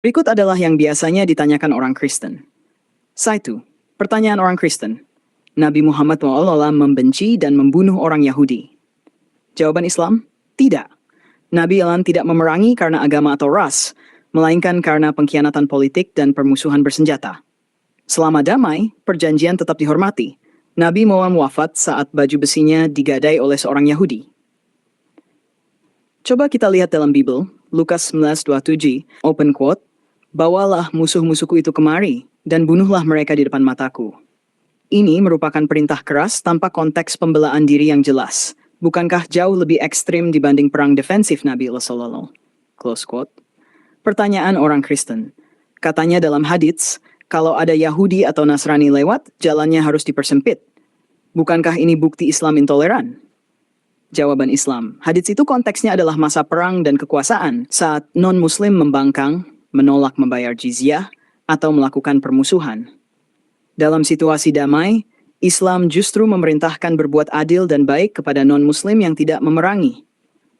Berikut adalah yang biasanya ditanyakan orang Kristen. 1. Pertanyaan orang Kristen. Nabi Muhammad SAW membenci dan membunuh orang Yahudi. Jawaban Islam, tidak. Nabi Allah tidak memerangi karena agama atau ras, melainkan karena pengkhianatan politik dan permusuhan bersenjata. Selama damai, perjanjian tetap dihormati. Nabi Muhammad wafat saat baju besinya digadai oleh seorang Yahudi. Coba kita lihat dalam Bible, Lukas 19:27, open quote, "Bawalah musuh-musuhku itu kemari, dan bunuhlah mereka di depan mataku." Ini merupakan perintah keras tanpa konteks pembelaan diri yang jelas. Bukankah jauh lebih ekstrim dibanding perang defensif Nabi SAW? Close quote. Pertanyaan orang Kristen. Katanya dalam hadits, kalau ada Yahudi atau Nasrani lewat, jalannya harus dipersempit. Bukankah ini bukti Islam intoleran? Jawaban Islam. Hadits itu konteksnya adalah masa perang dan kekuasaan saat non-muslim membangkang, menolak membayar jizyah, atau melakukan permusuhan. Dalam situasi damai, Islam justru memerintahkan berbuat adil dan baik kepada non-muslim yang tidak memerangi.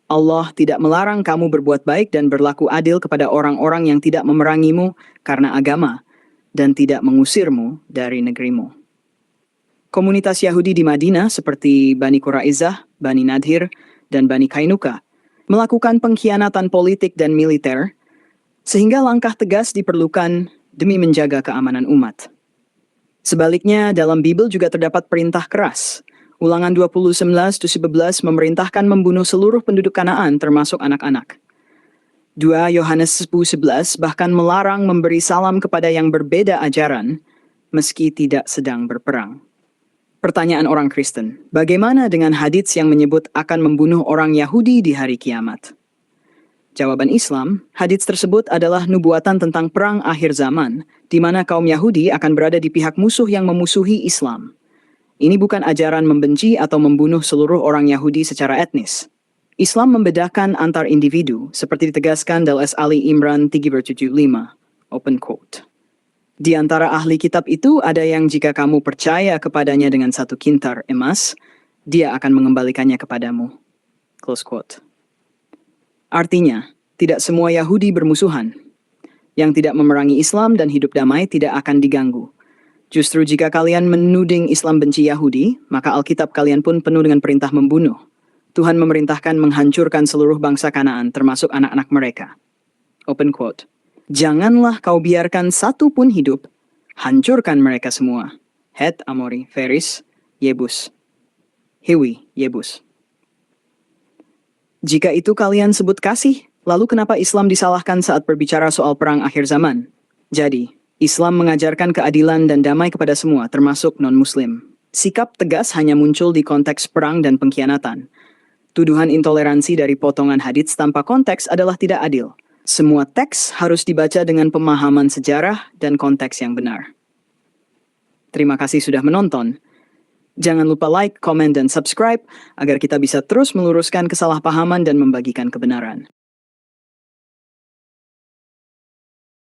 Allah tidak melarang kamu berbuat baik dan berlaku adil kepada orang-orang yang tidak memerangimu karena agama dan tidak mengusirmu dari negerimu. Komunitas Yahudi di Madinah seperti Bani Quraizah, Bani Nadhir, dan Bani Kainuka melakukan pengkhianatan politik dan militer sehingga langkah tegas diperlukan demi menjaga keamanan umat. Sebaliknya, dalam Bible juga terdapat perintah keras. Ulangan 20:11-11 memerintahkan membunuh seluruh penduduk Kanaan termasuk anak-anak. 2 Yohanes 10:11 bahkan melarang memberi salam kepada yang berbeda ajaran meski tidak sedang berperang. Pertanyaan orang Kristen, bagaimana dengan hadits yang menyebut akan membunuh orang Yahudi di hari kiamat? Jawaban Islam, hadits tersebut adalah nubuatan tentang perang akhir zaman, di mana kaum Yahudi akan berada di pihak musuh yang memusuhi Islam. Ini bukan ajaran membenci atau membunuh seluruh orang Yahudi secara etnis. Islam membedakan antar individu, seperti ditegaskan dalam Ali Imran 3:75, open quote. Di antara ahli kitab itu ada yang jika kamu percaya kepadanya dengan 1 kintar emas, dia akan mengembalikannya kepadamu. Close quote. Artinya, tidak semua Yahudi bermusuhan. Yang tidak memerangi Islam dan hidup damai tidak akan diganggu. Justru jika kalian menuding Islam benci Yahudi, maka Alkitab kalian pun penuh dengan perintah membunuh. Tuhan memerintahkan menghancurkan seluruh bangsa Kanaan, termasuk anak-anak mereka. Open quote. Janganlah kau biarkan satu pun hidup, hancurkan mereka semua. Het, Amori, Feris, Yebus. Hiwi, Yebus. Jika itu kalian sebut kasih, lalu kenapa Islam disalahkan saat berbicara soal perang akhir zaman? Jadi, Islam mengajarkan keadilan dan damai kepada semua, termasuk non-muslim. Sikap tegas hanya muncul di konteks perang dan pengkhianatan. Tuduhan intoleransi dari potongan hadits tanpa konteks adalah tidak adil. Semua teks harus dibaca dengan pemahaman sejarah dan konteks yang benar. Terima kasih sudah menonton. Jangan lupa like, komen, dan subscribe agar kita bisa terus meluruskan kesalahpahaman dan membagikan kebenaran.